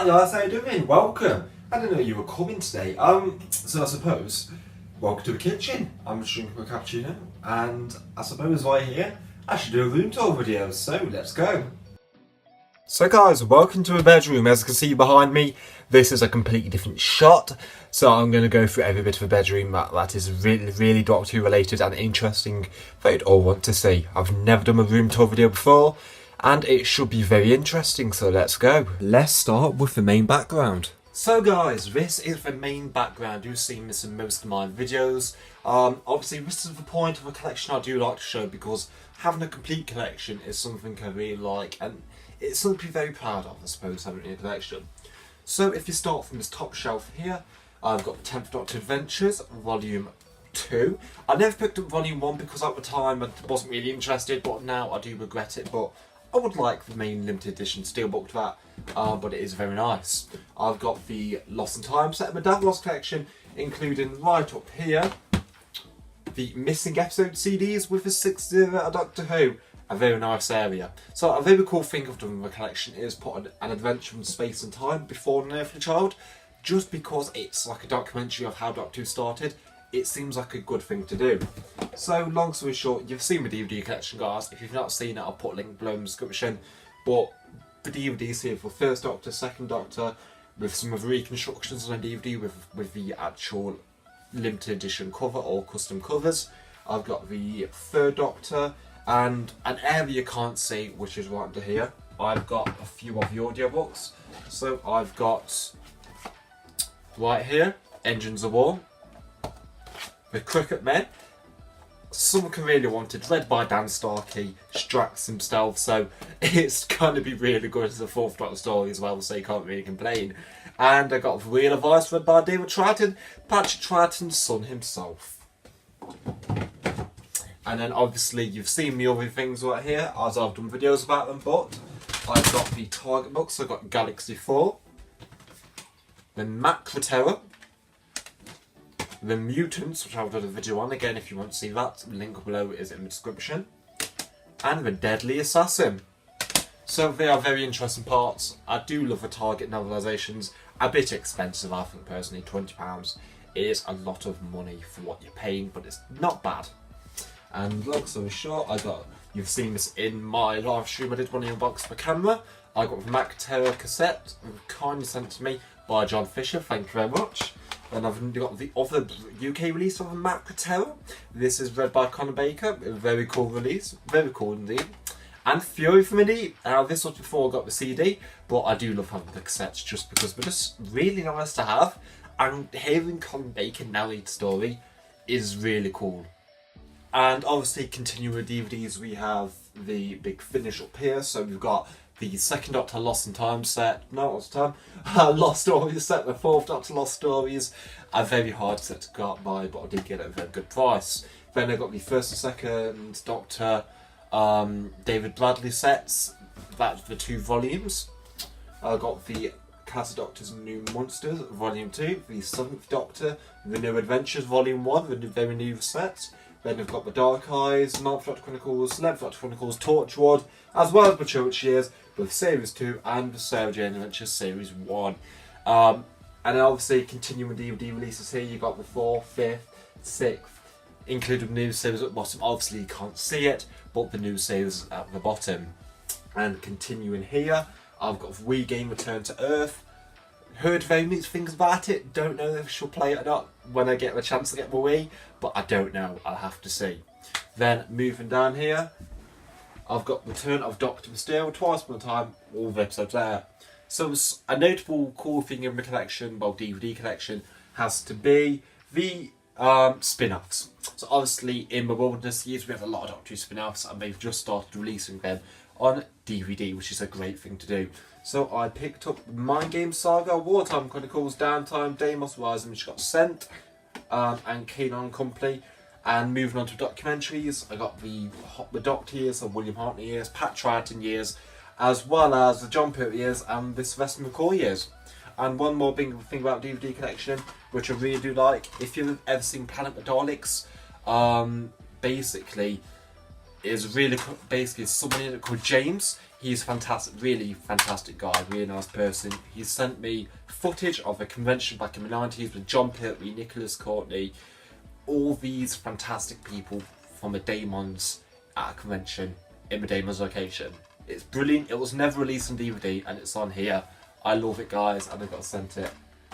guys, how you doing? Welcome. I didn't know you were coming today. So I suppose, welcome to the kitchen. I'm just drinking a cappuccino, and I suppose while you're here, I should do a room tour video, so let's go. So guys, welcome to a bedroom. As you can see behind me, this is a completely different shot. So I'm going to go through every bit of a bedroom that is really Doctor Who related and interesting that you'd all want to see. I've never done a room tour video before, and it should be very interesting, so let's go. Let's start with the main background. So guys, this is the main background. You've seen this in most of my videos. Obviously this is the point of a collection I do like to show, because having a complete collection is something I really like, and it's something to be very proud of, I suppose, having a collection. So if you start from this top shelf here, I've got the 10th Doctor Adventures, Volume 2. I never picked up Volume 1 because at the time I wasn't really interested, but now I do regret it, but I would like the main limited edition steelbook to that, but it is very nice. I've got the Lost in Time set of my Dad Lost collection, including right up here, the missing episode CDs with the 6th era Doctor Who. A very nice area. So a very cool thing I've done with my collection is put an adventure from space and time before an Earthly Child. Just because it's like a documentary of how Doctor Who started, it seems like a good thing to do. So long story short, you've seen my DVD collection, guys. If you've not seen it, I'll put a link below in the description. But the DVD's here for First Doctor, Second Doctor, with some of the reconstructions on a DVD with the actual limited edition cover or custom covers. I've got the Third Doctor, and an area you can't see, which is right under here. I've got a few of the audiobooks. So I've got right here, Engines of War, The Cricket Men, Something I Really Wanted, read by Dan Starkey, Strax himself, so it's going to be really good as a 4th Doctor story as well, so you can't really complain. And I got The Real Advice, read by David Triton, Patrick Triton's son himself. And then obviously you've seen the other things right here, as I've done videos about them, but I've got the Target books. I've got Galaxy 4, the Macra Terror, the Mutants, which I've done a video on, again if you want to see that, the link below is in the description, and the Deadly Assassin. So they are very interesting parts. I do love the Target novelisations, a bit expensive I think personally, £20 is a lot of money for what you're paying, but it's not bad. And long story short, you've seen this in my live stream, I did one unbox the camera. I got the Macra Terror cassette, kindly sent to me by John Fisher, thank you very much. Then I've got the other UK release of the Macra Terror. This is read by Conor Baker, a very cool release, very cool indeed. And Fury from Indeed. Now this was before I got the CD, but I do love having the cassettes just because they're just really nice to have. And hearing Conor Baker narrate the story is really cool. And obviously continuing with DVDs, we have the big finish up here. So we've got the 2nd Doctor Lost in Time set, Lost Stories set, the 4th Doctor Lost Stories, a very hard set to go buy, but I did get it at a very good price. Then I got the 1st and 2nd Doctor David Bradley sets, that's the 2 volumes. I got the Classic Doctors and New Monsters, Volume 2, the 7th Doctor, The New Adventures, Volume 1, the very new set. Then we've got the Dark Eyes, 9th Doctor Chronicles, 11th Doctor Chronicles, Torchwood, as well as the Church Years, with Series 2 and the Sarah Jane Adventures Series 1. And then obviously continuing DVD releases here, you've got the 4th, 5th, 6th, including the new series at the bottom. Obviously you can't see it, but the new series at the bottom. And continuing here, I've got Wii Game Return to Earth. Heard very mixed things about it, don't know if I shall play it or not when I get the chance to get my Wii, but I don't know, I'll have to see. Then moving down here, I've got Return of Dr. Mysterio, twice by the time, all the episodes there. So a notable cool thing in the collection, well DVD collection, has to be the spin-offs. So obviously in the Wilderness years we have a lot of Doctor Who spin-offs, and they've just started releasing them on DVD, which is a great thing to do. So I picked up Mind Game Saga, Wartime Chronicles, Downtime, Deimos Rising, which got sent, and Kanon Company. And moving on to documentaries, I got the Doctor years, the William Hartnell years, Pat Triton years, as well as the John Pert years and the Sylvester McCoy years. And one more big thing about DVD collection, which I really do like, if you've ever seen Planet of the Daleks, basically is really basically somebody called James. He's fantastic, really fantastic guy, really nice person. He sent me footage of a convention back in the 90s with John Pertwee, Nicholas Courtney, all these fantastic people from the Daemons at a convention in the Daemons location. It's brilliant. It was never released on DVD and it's on here. I love it, guys, and I got sent it,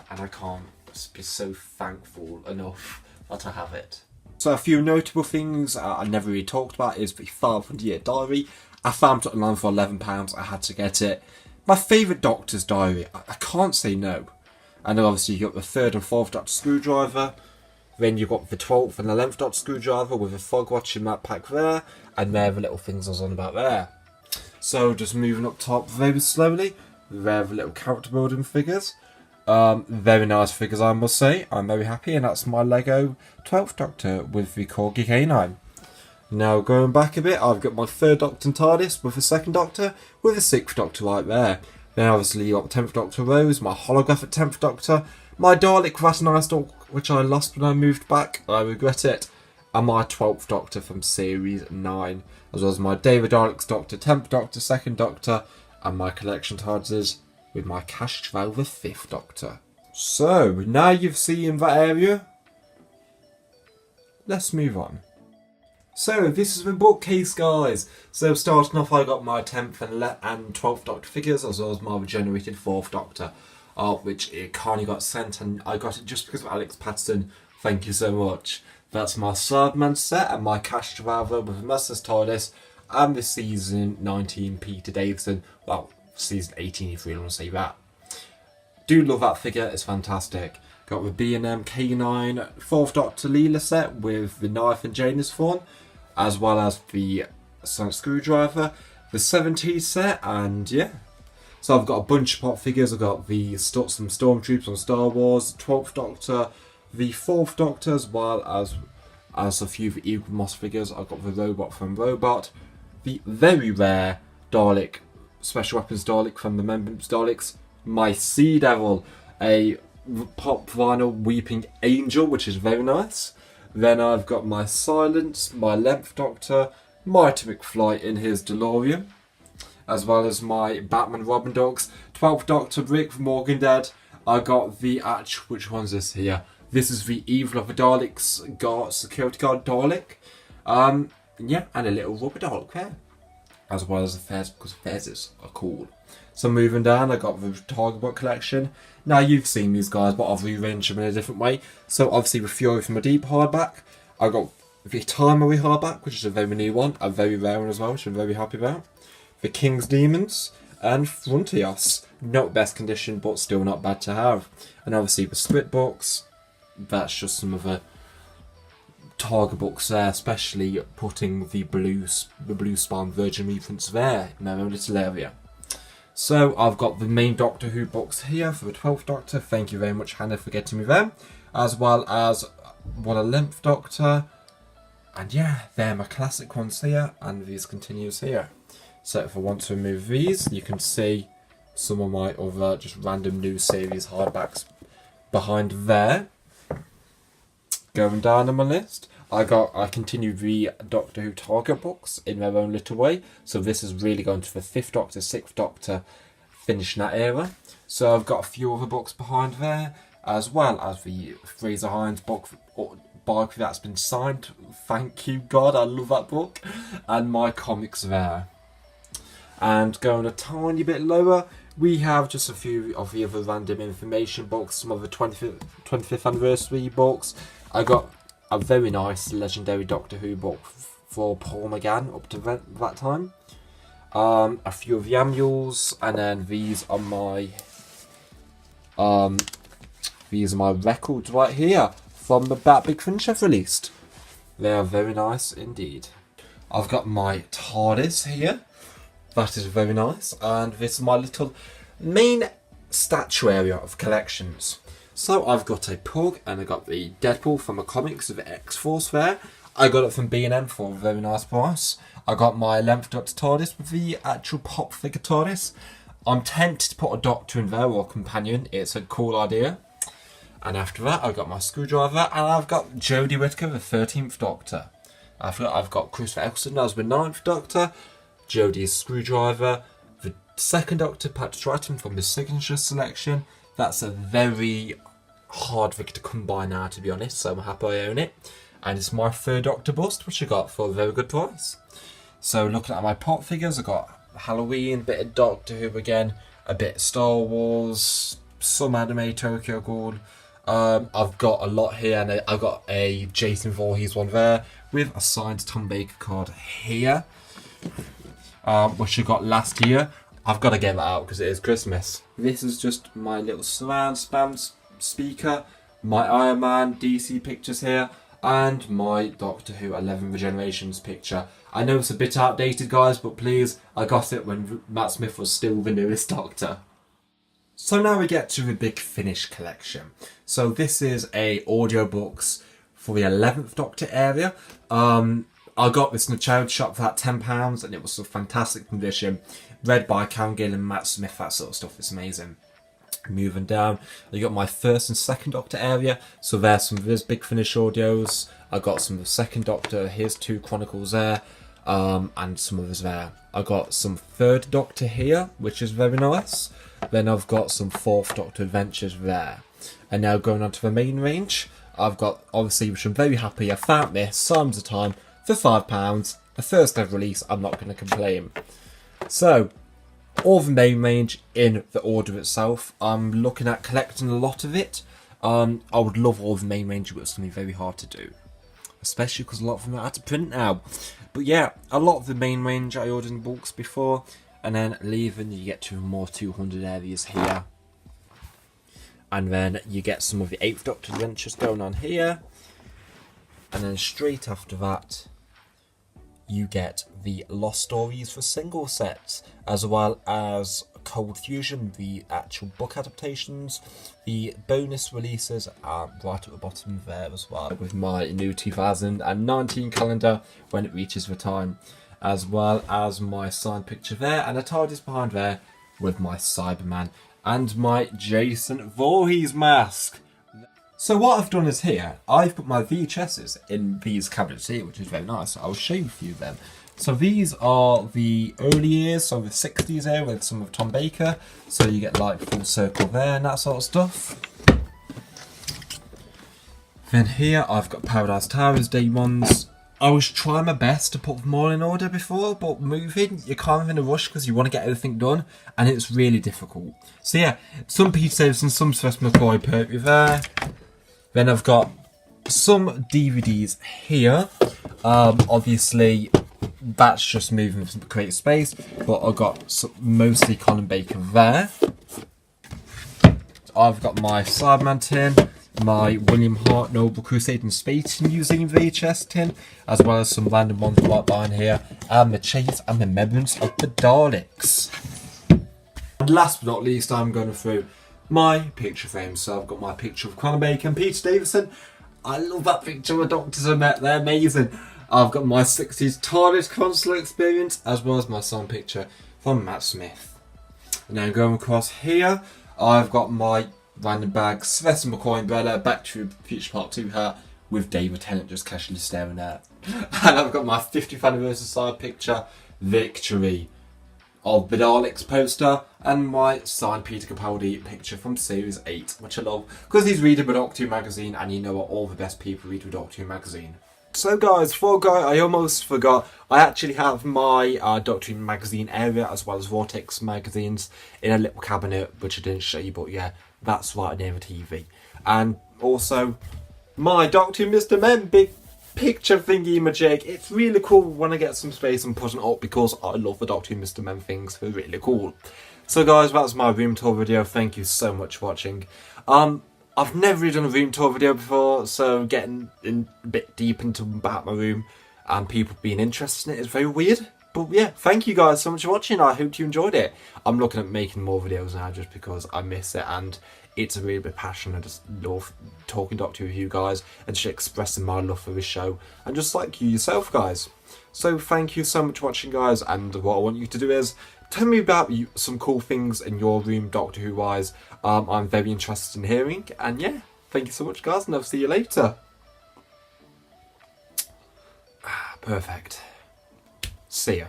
and I can't be so thankful enough that I have it. So a few notable things I never really talked about is the 500-year diary. I found it online for £11. I had to get it. My favourite Doctor's diary. I can't say no. And then obviously you got the 3rd and 4th Doctor screwdriver. Then you got the 12th and 11th Doctor screwdriver with a fog watching map pack there. And there are the little things I was on about there. So just moving up top very slowly. There are the little character building figures. Very nice figures, I must say. I'm very happy, and that's my Lego 12th Doctor with the Corgi K9. Now going back a bit, I've got my 3rd Doctor and TARDIS with the 2nd Doctor with the 6th Doctor right there. Then obviously you got the 10th Doctor Rose, my holographic 10th Doctor, my Dalek Rat and Ice Dog, which I lost when I moved back, I regret it, and my 12th Doctor from Series 9, as well as my David Dalek's Doctor, 10th Doctor, 2nd Doctor, and my collection TARDISes with my Cash Trail the 5th Doctor. So, now you've seen that area, let's move on. So, this is the bookcase, guys. So, starting off, I got my 10th and 12th Doctor figures, as well as my regenerated 4th Doctor, which it kindly got sent, and I got it just because of Alex Patterson. Thank you so much. That's my Cyberman set and my Cash Traveller with Master's TARDIS, and the season 19 Peter Davison. Well, season 18 if you really want to say that. Do love that figure, it's fantastic. Got the B&M K9 4th Doctor Leela set with the knife and Janus Thorn, as well as the Sonic Screwdriver, the 70s set, and yeah. So I've got a bunch of pop figures. I've got some Stormtroopers on Star Wars, 12th Doctor, the 4th Doctor, as well as a few of the Eagle Moss figures. I've got the Robot from Robot, the very rare Dalek Special Weapons Dalek from the Remembrance Daleks, my Sea Devil, a pop vinyl Weeping Angel, which is very nice. Then I've got my Silence, my 11th Doctor, Mighty McFly in his DeLorean, as well as my Batman Robin Dogs, 12th Doctor Rick from Morgan Dead. I got the which one's this here? This is the Evil of the Daleks security guard Dalek. Yeah, and a little rubber Dalek there, as well as the Fez, because Fezes are cool. So moving down, I got the Target Book collection. Now you've seen these guys, but I've rearranged them in a different way. So obviously with Fury from a Deep hardback, I got the Timely hardback, which is a very new one, a very rare one as well, which I'm very happy about. The King's Demons and Frontios, not best condition, but still not bad to have. And obviously the split books, that's just some of the Target books there, especially putting the blue spine Virgin Reprints there in their own little area. So I've got the main Doctor Who box here for the 12th Doctor. Thank you very much, Hannah, for getting me them. As well as one 11th Doctor. And yeah, they're my classic ones here, and these continues here. So if I want to remove these, you can see some of my other just random new series hardbacks behind there. Going down on my list, I continue the Doctor Who Target books in their own little way. So this is really going to the 5th Doctor, 6th Doctor, finishing that era. So I've got a few other books behind there, as well as the Fraser Hines book biography that's been signed. Thank you, God, I love that book. And my comics there. And going a tiny bit lower, we have just a few of the other random information books, some of the 25th anniversary books. I got a very nice legendary Doctor Who book for Paul McGann up to that time. A few of the annuals, and then these are my records right here from the Bat Big Finish I've released. They are very nice indeed. I've got my TARDIS here. That is very nice, and this is my little main statue area of collections. So I've got a Pug, and I got the Deadpool from the comics of X-Force there. I got it from B&M for a very nice price. I got my 11th Doctor TARDIS with the actual pop figure TARDIS. I'm tempted to put a Doctor in there or a companion, it's a cool idea. And after that I got my screwdriver, and I've got Jodie Whittaker, the 13th Doctor. I've got Christopher Eccleston as the 9th Doctor, Jodie's Screwdriver, the 2nd Doctor, Patrick Troughton from the Signature Selection. That's a very hard thing to come by now, to be honest, so I'm happy I own it. And it's my 3rd Doctor bust, which I got for a very good price. So looking at my pop figures, I got Halloween, a bit of Doctor Who again, a bit of Star Wars, some anime, Tokyo Ghoul. I've got a lot here, and I've got a Jason Voorhees one there with a signed Tom Baker card here, which I got last year. I've got to get that out because it is Christmas. This is just my little surround spam speaker, my Iron Man DC pictures here, and my Doctor Who 11 Regenerations picture. I know it's a bit outdated, guys, but please, I got it when Matt Smith was still the newest Doctor. So now we get to the Big Finish collection. So this is a audiobooks for the 11th Doctor area. I got this in the charity shop for that £10, and it was a fantastic condition. Read by Karen Gill and Matt Smith, that sort of stuff. It's amazing. Moving down, I got my 1st and 2nd Doctor area. So there's some of his Big Finish audios. I got some of the 2nd Doctor, his 2 Chronicles there, and some others there. I got some 3rd Doctor here, which is very nice. Then I've got some 4th Doctor Adventures there. And now going on to the main range, I've got, obviously, which I'm very happy, I found this Psalms of Time for £5. The first ever release, I'm not going to complain. So, all the main range in the order itself. I'm looking at collecting a lot of it. I would love all the main range, but it's going to be very hard to do. Especially because a lot of them are out of print now. But yeah, a lot of the main range I ordered in bulks before. And then leaving, you get to more 200 areas here. And then you get some of the 8th Doctor Adventures going on here. And then straight after that, you get the Lost Stories for single sets, as well as Cold Fusion, the actual book adaptations. The bonus releases are right at the bottom there as well, with my new 2019 calendar when it reaches the time, as well as my signed picture there, and a TARDIS behind there with my Cyberman and my Jason Voorhees mask. So what I've done is here, I've put my VHSs in these cabinets here, which is very nice. I'll show you a few of them. So these are the early years, so the 60s here with some of Tom Baker. So you get like Full Circle there and that sort of stuff. Then here I've got Paradise Towers day ones. I was trying my best to put them all in order before, but moving, you're kind of in a rush because you want to get everything done, and it's really difficult. So yeah, some Peter Davison, some Sylvester McCoy Pertwee there. Then I've got some DVDs here. Obviously, that's just moving to create space, but I've got mostly Colin Baker there. I've got my Cyberman tin, my William Hart Noble Crusade and Space Museum VHS tin, as well as some random ones right behind here, and the Chase and Remembrance of the Daleks. And last but not least, I'm going through my picture frames. So I've got my picture of Colin Baker and Peter Davison. I love that picture of Doctors I met, they're amazing. I've got my 60s TARDIS console experience, as well as my signed picture from Matt Smith. And then going across here, I've got my random bag Sylvester McCoy umbrella, Back to the Future Part 2 hat with David Tennant just casually staring at. And I've got my 50th anniversary side picture, Victory, of the Daleks poster, and my signed Peter Capaldi picture from Series 8, which I love, because he's reading the Doctor Who magazine, and you know what, all the best people read the Doctor Who magazine. So guys, I almost forgot, I actually have my Doctor Who magazine area, as well as Vortex magazines, in a little cabinet, which I didn't show you, but yeah, that's right near the TV. And also, my Doctor Who Mr. Men big picture thingy majig. It's really cool when I get some space and put it up, because I love the Doctor Who Mr. Men things. They're really cool. So guys, that's my room tour video. Thank you so much for watching. I've never really done a room tour video before, so getting in a bit deep into about my room and people being interested in it is very weird. But yeah, thank you guys so much for watching. I hope you enjoyed it. I'm looking at making more videos now just because I miss it, and it's a really big passion. I just love talking Doctor Who with you guys and just expressing my love for this show, and just like you yourself guys. So thank you so much for watching guys, and what I want you to do is tell me about some cool things in your room Doctor Who wise. I'm very interested in hearing, and yeah, thank you so much guys, and I'll see you later. Perfect. See ya.